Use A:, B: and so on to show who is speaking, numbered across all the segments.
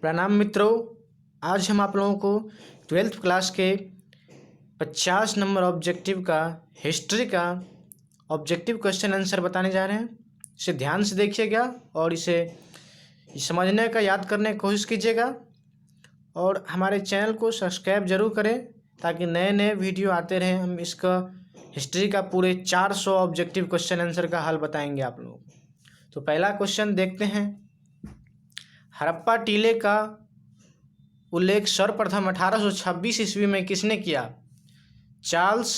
A: प्रणाम मित्रों। आज हम आप लोगों को 12th क्लास के 50 नंबर ऑब्जेक्टिव का हिस्ट्री का ऑब्जेक्टिव क्वेश्चन आंसर बताने जा रहे हैं। इसे ध्यान से देखिएगा और इसे समझने का याद करने की कोशिश कीजिएगा और हमारे चैनल को सब्सक्राइब जरूर करें ताकि नए नए वीडियो आते रहें। हम इसका हिस्ट्री का पूरे 400 ऑब्जेक्टिव क्वेश्चन आंसर का हल बताएंगे आप लोगों को। तो पहला क्वेश्चन देखते हैं। हड़प्पा टीले का उल्लेख सर्वप्रथम 1826 ईस्वी में किसने किया? चार्ल्स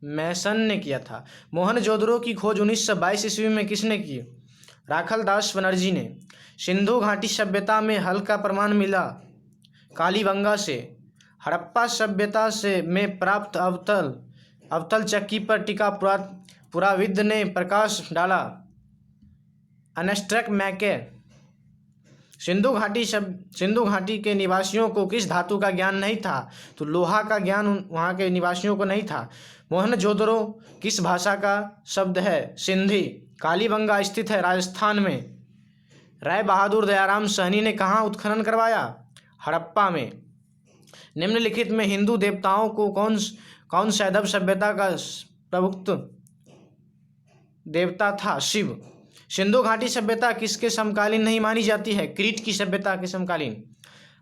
A: मैसन ने किया था। मोहनजोदड़ो की खोज 1922 ईस्वी में किसने की? राखलदास बनर्जी ने। सिंधु घाटी सभ्यता में हल का प्रमाण मिला कालीबंगा से। हड़प्पा सभ्यता से में प्राप्त अवतल चक्की पर टिका पुराविद ने प्रकाश डाला अनस्ट्रक मैके। सिंधु घाटी के निवासियों को किस धातु का ज्ञान नहीं था? तो लोहा का ज्ञान वहाँ के निवासियों को नहीं था। मोहनजोदड़ो किस भाषा का शब्द है? सिंधी। कालीबंगा स्थित है राजस्थान में। राय बहादुर दयाराम सहनी ने कहाँ उत्खनन करवाया? हड़प्पा में। निम्नलिखित में हिंदू देवताओं को कौन सैंधव सभ्यता का प्रमुख देवता था? शिव। सिंधु घाटी सभ्यता किसके समकालीन नहीं मानी जाती है? क्रीट की सभ्यता के समकालीन।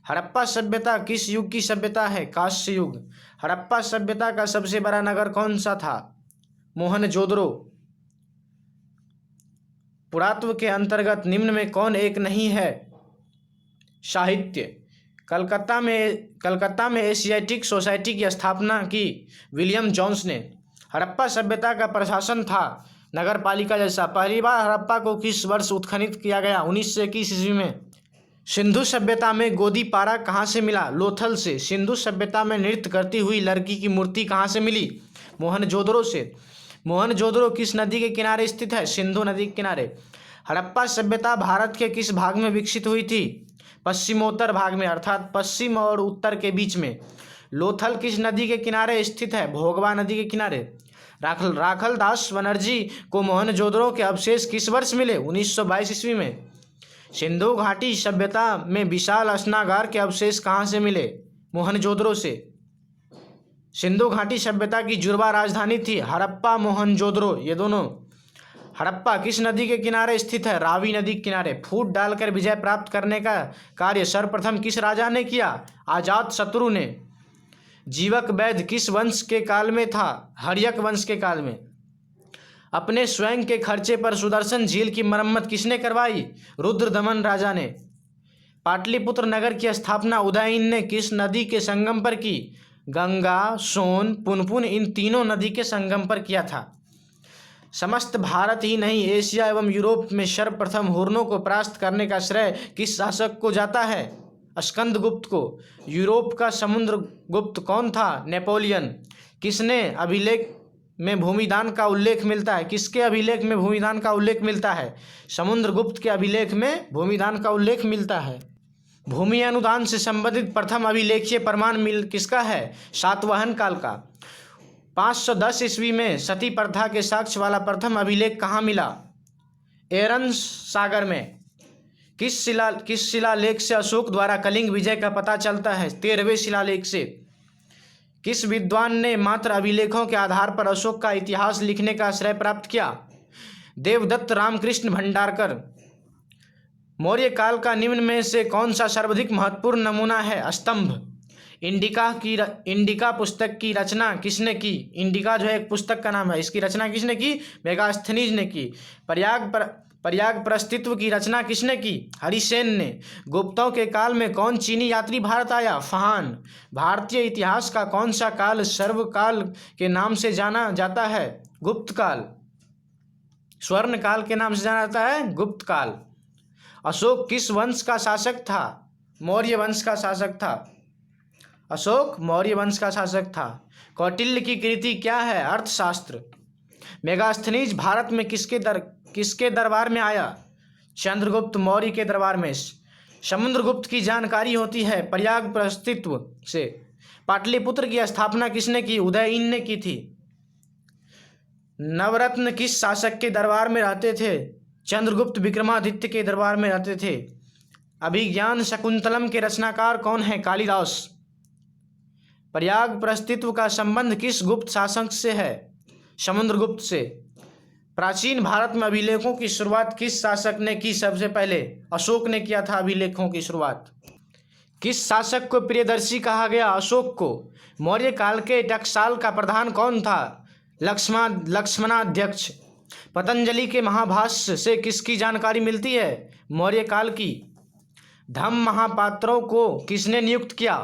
A: हड़प्पा सभ्यता किस युग की सभ्यता है? कांस्य युग। हड़प्पा सभ्यता का सबसे बड़ा नगर कौन सा था? मोहनजोदड़ो। पुरातत्व के अंतर्गत निम्न में कौन एक नहीं है? साहित्य। कलकत्ता में एशियाटिक सोसाइटी की स्थापना की विलियम जोन्स ने। हड़प्पा सभ्यता का प्रशासन था नगर पालिका जैसा। पहली बार हड़प्पा को किस वर्ष उत्खनित किया गया? 1921 ईस्वी में। सिंधु सभ्यता में गोदीपारा कहाँ से मिला? लोथल से। सिंधु सभ्यता में नृत्य करती हुई लड़की की मूर्ति कहाँ से मिली? मोहनजोदड़ो से। मोहनजोदड़ो किस नदी के किनारे स्थित है? सिंधु नदी के किनारे। हड़प्पा सभ्यता भारत के किस भाग में विकसित हुई थी? पश्चिमोत्तर भाग में, अर्थात पश्चिम और उत्तर के बीच में। लोथल किस नदी के किनारे स्थित है? भोगवा नदी के किनारे। राखलदास बनर्जी को मोहनजोदड़ो के अवशेष किस वर्ष मिले? 1922 ईस्वी में। सिंधु घाटी सभ्यता में विशाल स्नागार के अवशेष कहाँ से मिले? मोहनजोदड़ो से। सिंधु घाटी सभ्यता की जुड़वा राजधानी थी हड़प्पा मोहनजोदड़ो, ये दोनों। हड़प्पा किस नदी के किनारे स्थित है? रावी नदी के किनारे। फूट डालकर विजय प्राप्त करने का कार्य सर्वप्रथम किस राजा ने किया? अजातशत्रु ने। जीवक वैद्य किस वंश के काल में था? हर्यक वंश के काल में। अपने स्वयं के खर्चे पर सुदर्शन झील की मरम्मत किसने करवाई? रुद्रदमन राजा ने। पाटलिपुत्र नगर की स्थापना उदयन ने किस नदी के संगम पर की? गंगा, सोन, पुनपुन, इन तीनों नदी के संगम पर किया था। समस्त भारत ही नहीं एशिया एवं यूरोप में सर्वप्रथम हुर्नों को परास्त करने का श्रेय किस शासक को जाता है? स्कंदगुप्त को। यूरोप का समुद्रगुप्त कौन था? नेपोलियन। किसने अभिलेख में भूमिदान का उल्लेख मिलता है? किसके अभिलेख में भूमिदान का उल्लेख मिलता है? समुद्रगुप्त के अभिलेख में भूमिदान का उल्लेख मिलता है। भूमि अनुदान से संबंधित प्रथम अभिलेखीय प्रमाण किसका है? सातवाहन काल का। 510 ईस्वी में सती प्रथा के साक्ष्य वाला प्रथम अभिलेख कहाँ मिला? एरन सागर में। किस शिलालेख से अशोक द्वारा कलिंग विजय का पता चलता है? 13वें शिलालेख से। किस विद्वान ने मात्र अभिलेखों के आधार पर अशोक का इतिहास लिखने का श्रेय प्राप्त किया? देवदत्त रामकृष्ण भंडारकर। मौर्य काल का निम्न में से कौन सा सर्वाधिक महत्वपूर्ण नमूना है? स्तंभ। इंडिका पुस्तक की रचना किसने की? इंडिका जो है एक पुस्तक का नाम है, इसकी रचना किसने की? मेगास्थनीज ने की। प्रयाग प्रस्तित्व की रचना किसने की? हरिसेन ने। गुप्तों के काल में कौन चीनी यात्री भारत आया? फाहान। भारतीय इतिहास का कौन सा काल सर्वकाल के नाम से जाना जाता है? गुप्त काल। स्वर्ण काल के नाम से जाना जाता है गुप्त काल। अशोक किस वंश का शासक था? मौर्य वंश का शासक था। अशोक मौर्य वंश का शासक था। कौटिल्य की कृति क्या है? अर्थशास्त्र। मेगास्थनीज भारत में किसके दरबार में आया? चंद्रगुप्त मौर्य के दरबार में। समुद्रगुप्त की जानकारी होती है प्रयाग प्रस्तित्व से। पाटलिपुत्र की स्थापना किसने की? उदयन ने की थी। नवरत्न किस शासक के दरबार में रहते थे? चंद्रगुप्त विक्रमादित्य के दरबार में रहते थे। अभिज्ञान शकुंतलम के रचनाकार कौन है? कालिदास। प्रयाग प्रस्तित्व का संबंध किस गुप्त शासक से है? समुद्रगुप्त से। प्राचीन भारत में अभिलेखों की शुरुआत किस शासक ने की? सबसे पहले अशोक ने किया था अभिलेखों की शुरुआत। किस शासक को प्रियदर्शी कहा गया? अशोक को। मौर्य काल के टकसाल का प्रधान कौन था? लक्ष्मणाध्यक्ष। पतंजलि के महाभाष्य से किसकी जानकारी मिलती है? मौर्य काल की। धम्म महापात्रों को किसने नियुक्त किया?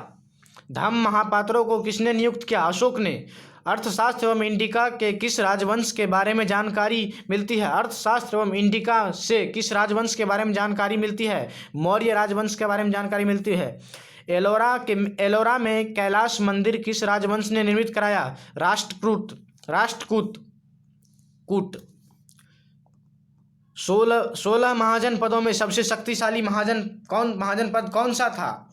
A: धम्म महापात्रों को किसने नियुक्त किया? अशोक ने। अर्थशास्त्र एवं इंडिका के किस राजवंश के बारे में जानकारी मिलती है? अर्थशास्त्र एवं इंडिका से किस राजवंश के बारे में जानकारी मिलती है? मौर्य राजवंश के बारे में जानकारी मिलती है। एलोरा में कैलाश मंदिर किस राजवंश ने निर्मित कराया? राष्ट्रकूट। 16 महाजनपदों में सबसे शक्तिशाली महाजनपद कौन सा था?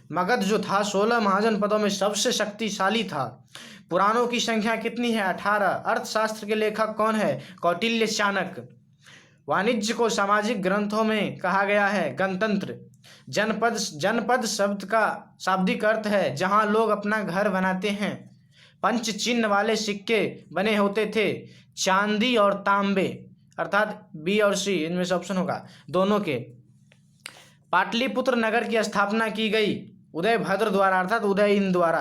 A: मगध जो था 16 महाजनपदों में सबसे शक्तिशाली था। पुराणों की संख्या कितनी है? 18। अर्थशास्त्र के लेखक कौन है? कौटिल्य चाणक्य। वाणिज्य को सामाजिक ग्रंथों में कहा गया है गणतंत्र। जनपद शब्द का शाब्दिक अर्थ है जहां लोग अपना घर बनाते हैं। पंच चिन्ह वाले सिक्के बने होते थे चांदी और तांबे, अर्थात बी और सी इनमें से ऑप्शन होगा दोनों के। पाटलिपुत्र नगर की स्थापना की गई उदयभद्र द्वारा, अर्थात उदयइन द्वारा।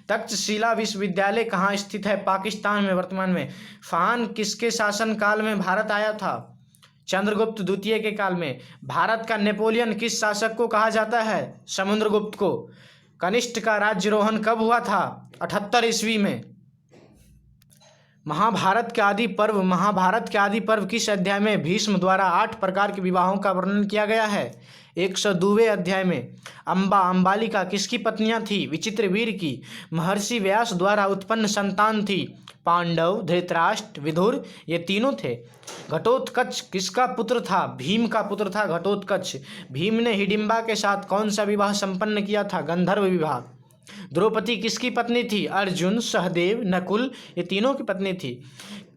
A: तक्षशिला विश्वविद्यालय कहाँ स्थित है? पाकिस्तान में वर्तमान में। फान किसके शासन काल में भारत आया था? चंद्रगुप्त द्वितीय के काल में। भारत का नेपोलियन किस शासक को कहा जाता है? समुद्रगुप्त को। कनिष्ठ का राज्यारोहण कब हुआ था? 78 ईस्वी में। महाभारत के आदि पर्व किस अध्याय में भीष्म द्वारा 8 प्रकार के विवाहों का वर्णन किया गया है? 102वें अध्याय में। अंबालिका किसकी पत्नियां थी? विचित्रवीर की। महर्षि व्यास द्वारा उत्पन्न संतान थी? पांडव, धृतराष्ट्र, विदुर, ये तीनों थे। घटोत्कच किसका पुत्र था? भीम का पुत्र था घटोत्कच। भीम ने हिडिंबा के साथ कौन सा विवाह संपन्न किया था? गंधर्व विवाह। द्रौपदी किसकी पत्नी थी? अर्जुन, सहदेव, नकुल, ये तीनों की पत्नी थी।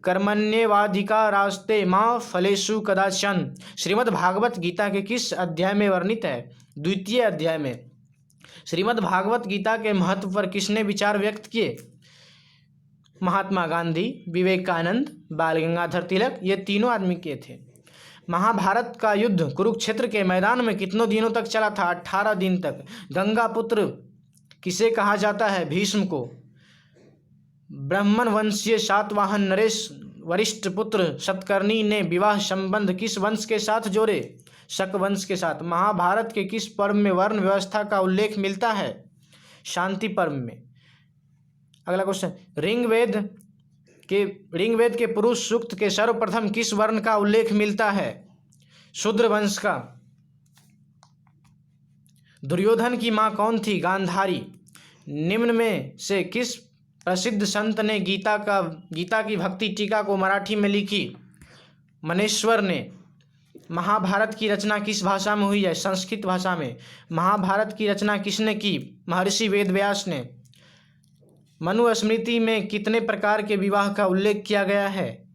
A: कर्मण्येवाधिका रास्ते माँ फलेषु कदाचन श्रीमद् भागवत गीता के किस अध्याय में वर्णित है? 2 अध्याय में। श्रीमद् भागवत गीता के महत्व पर किसने विचार व्यक्त किए? महात्मा गांधी, विवेकानंद, बाल गंगाधर तिलक, ये तीनों आदमी किए थे। महाभारत का युद्ध कुरुक्षेत्र के मैदान में कितनों दिनों तक चला था? 18 दिन तक। गंगा पुत्र किसे कहा जाता है? भीष्म को। ब्राह्मण वंशीय सातवाहन नरेश वरिष्ठ पुत्र सतकर्णी ने विवाह संबंध किस वंश के साथ जोड़े? शक वंश के साथ। महाभारत के किस पर्व में वर्ण व्यवस्था का उल्लेख मिलता है? शांति पर्व में। अगला क्वेश्चन, ऋग्वेद के पुरुष सूक्त के सर्वप्रथम किस वर्ण का उल्लेख मिलता है? शूद्र वंश का। दुर्योधन की मां कौन थी? गांधारी। निम्न में से किस प्रसिद्ध संत ने गीता की भक्ति टीका को मराठी में लिखी? मनेश्वर ने। महाभारत की रचना किस भाषा में हुई है? संस्कृत भाषा में। महाभारत की रचना किसने की? महर्षि वेदव्यास ने। मनुस्मृति में कितने प्रकार के विवाह का उल्लेख किया गया है?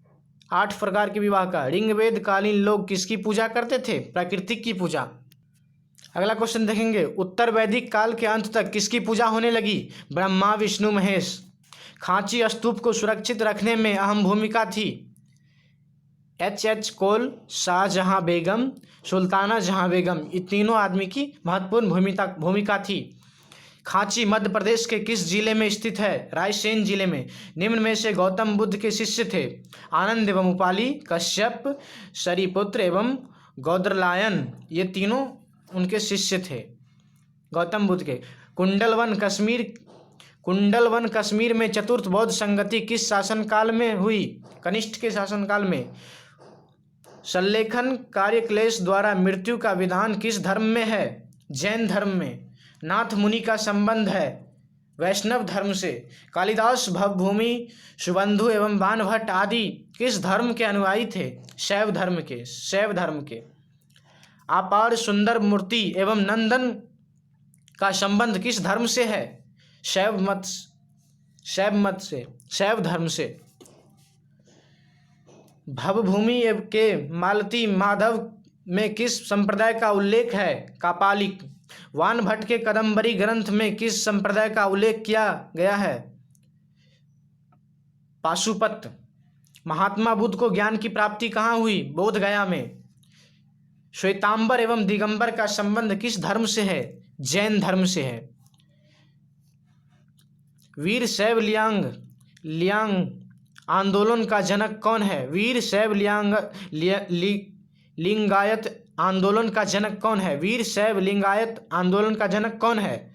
A: 8 प्रकार के विवाह का। ऋग्वेद कालीन लोग किसकी पूजा करते थे? प्राकृतिक की पूजा। अगला क्वेश्चन देखेंगे, उत्तर वैदिक काल के अंत तक किसकी पूजा होने लगी? ब्रह्मा, विष्णु, महेश। खांची स्तूप को सुरक्षित रखने में अहम भूमिका थी? H.H. कोल, शाहजहां बेगम, सुल्ताना जहां बेगम, ये तीनों आदमी की महत्वपूर्ण भूमिका थी। खांची मध्य प्रदेश के किस जिले में स्थित है? रायसेन जिले में। निम्न में से गौतम बुद्ध के शिष्य थे? आनंद एवं उपाली, कश्यप, शरीपुत्र एवं गौदरलायन, ये तीनों उनके शिष्य थे गौतम बुद्ध के। कुंडलवन कश्मीर में चतुर्थ बौद्ध संगति किस शासनकाल में हुई? कनिष्ठ के शासनकाल में। संलेखन कार्यक्लेश द्वारा मृत्यु का विधान किस धर्म में है? जैन धर्म में। नाथ मुनि का संबंध है वैष्णव धर्म से। कालिदास, भवभूमि, सुबंधु एवं बाणभट्ट आदि किस धर्म के अनुयायी थे? शैव धर्म के। अपार सुंदर मूर्ति एवं नंदन का संबंध किस धर्म से है? शैव धर्म से। भवभूमि के मालती माधव में किस संप्रदाय का उल्लेख है? कापालिक। वानभट्ट के कदम्बरी ग्रंथ में किस संप्रदाय का उल्लेख किया गया है? पाशुपत। महात्मा बुद्ध को ज्ञान की प्राप्ति कहाँ हुई? बोध गया में। श्वेतांबर एवं दिगंबर का संबंध किस धर्म से है? जैन धर्म से है। वीर शैव लियांग आंदोलन का जनक कौन है? वीर शैव लिंगायत आंदोलन का जनक कौन है? वीर शैव लिंगायत आंदोलन का जनक कौन है?